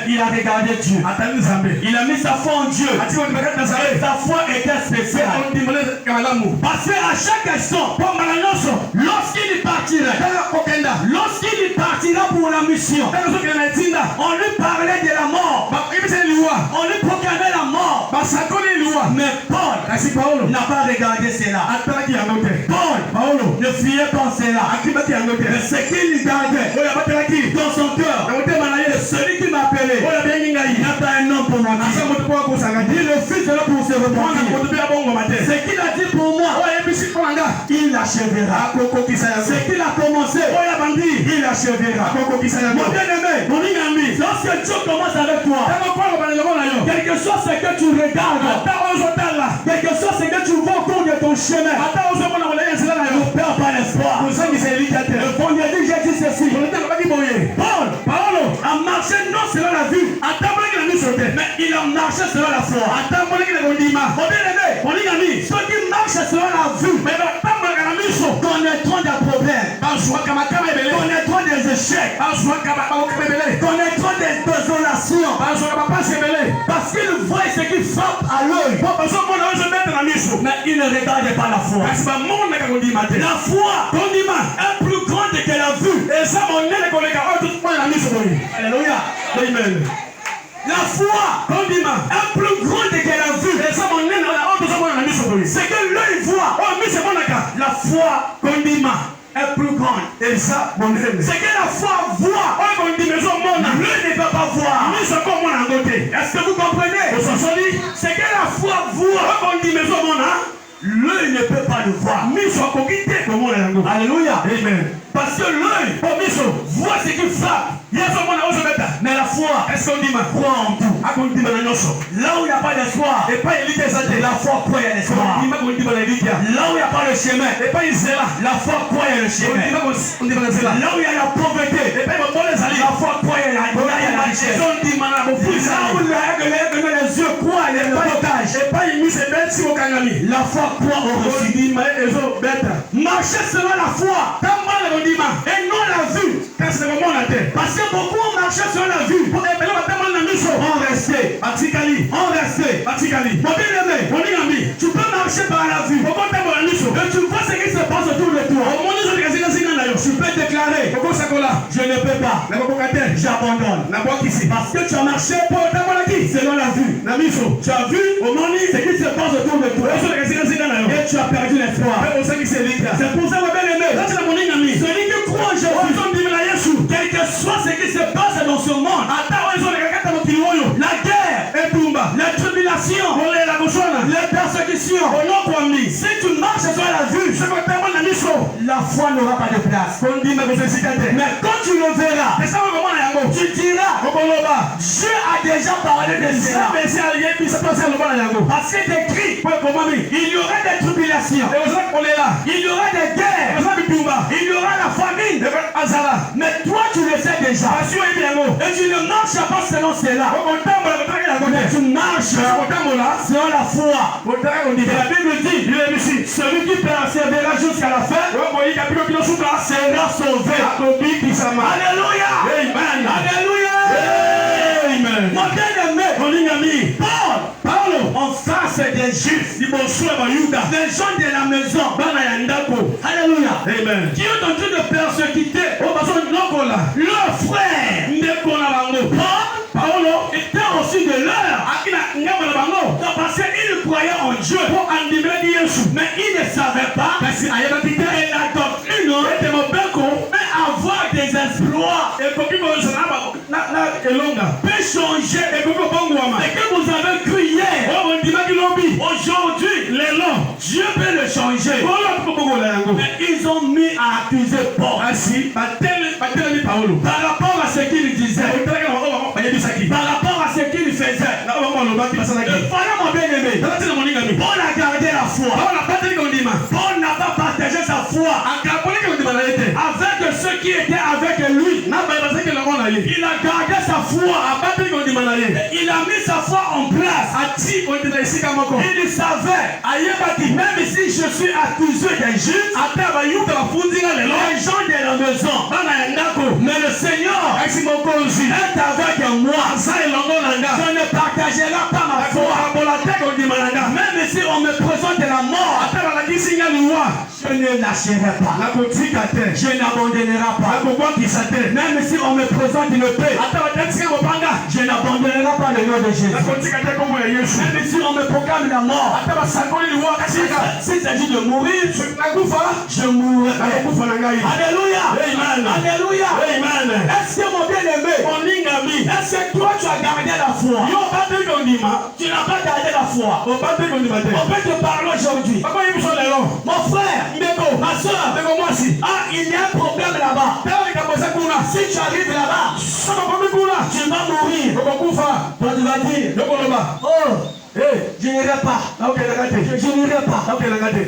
Il a regardé Dieu. Il a mis sa foi en Dieu. Sa foi était spéciale. Parce qu'à chaque instant, lorsqu'il partira pour la mission, on lui parlait de la mort. On lui proclamait la mort. Mais Paul n'a pas regardé cela. Paul ne fuyait pas cela. Mais ce qu'il gardait dans son cœur, celui qui m'a appelé, il n'y a pas un homme pour moi. Il le fils de l'homme pour se repentir. Ce qu'il a dit pour moi, il achèvera. Ce qu'il a commencé, il achèvera. Mon bien-aimé, mon ami, lorsque Dieu commence avec toi, quel que soit ce que tu regardes, quel que soit ce que tu vois au cours de ton chemin, ne perds pas l'espoir. Le bon Dieu dit, j'ai dit ceci. Paul a marché non selon la vue, mais il a marché selon la foi. Mon bien-aimé, ceux qui marchent selon la vue connaîtront des problèmes, connaîtront des échecs, connaîtront des désolations, parce qu'ils voient ce qui frappe à l'œil, mais ils ne regardent pas la foi. La foi est plus grande que la vue. Alléluia. Amen. La foi est plus grande que la vue. C'est que l'œil voit. La foi est plus grande. C'est que la foi voit. L'œil ne peut pas voir. Est-ce que vous comprenez? C'est que la foi voit. L'œil ne peut pas le voir. Alléluia. Amen. Parce que l'œil voit ce qui frappe. Mais la foi croit en tout. Là où il n'y a pas d'espoir, la foi croit à l'espoir. Là où il n'y a pas de chemin, la foi croit à le chemin. Là où il y a la pauvreté, la foi croit à la richesse. Là où il y a les yeux croient à l'héritage, la foi croit au reçu. Marcher selon la foi et non la vue. Parce que beaucoup ont marché sur la vue. On restait. Mon bien-aimé, tu peux marcher par la vue. Et tu vois ce qui se passe autour de toi. Tu peux déclarer, je ne peux pas, j'abandonne. Parce que tu as marché selon la vue. Tu as vu ce qui se passe autour de toi. Et tu as perdu l'espoir. C'est pour ça, mon bien-aimé, celui qui croit en Jésus, quel que soit ce qui se passe dans ce monde, la guerre, les tribulations, les persécutions, si tu marches sur la vue, la foi n'aura pas de place. Mais quand tu le verras, tu diras, Dieu a déjà parlé de cela. Parce que c'est écrit, il y aura des tribulations, il y aura des guerres, il y aura la famine. Mais toi tu le sais déjà. Et tu ne marches pas selon cela. Mais tu marches selon la foi. La Bible dit, celui qui persévérera jusqu'à la fin sera sauvé. Alléluia. Amen. Alléluia. Amen. Mon bien-aimé, Paul, en face des Juifs, des gens de la maison, alléluia, amen, qui ont en train de persécuter leur frère, Paul était aussi de leur, parce qu'il croyait en Dieu, mais il ne savait pas et la doctrine mais avoir des exploits peut changer. Et que vous avez cru hier, aujourd'hui, Dieu peut le changer. Mais ils ont mis à accuser Paul par rapport à ce qu'il disait, par rapport à ce qu'il faisait. Et voilà, mon bien-aimé, Paul a gardé la foi. Paul n'a pas partagé sa foi avec ceux qui étaient avec lui, il a gardé sa foi. Il a mis sa foi en place. Il savait, même si je suis accusé d'injuste, les gens de la maison, mais le Seigneur est avec moi. Je ne partagerai pas ma foi. Même si on me présente la mort, je ne lâcherai pas. Je n'abandonnerai pas. Même si on me présente une paix, je n'abandonnerai pas le nom de Jésus. Même si on me proclame la mort, s'il s'agit de mourir, je mourrai. Alléluia. Alléluia. Est-ce que mon bien-aimé, est-ce que toi tu as gardé la foi? Tu n'as pas gardé la foi. On peut te parler aujourd'hui. Mon frère, ma soeur, il y a un problème là-bas. Si tu arrives là-bas, tu vas mourir. Toi tu vas dire, oh, je n'irai pas. Je n'irai pas.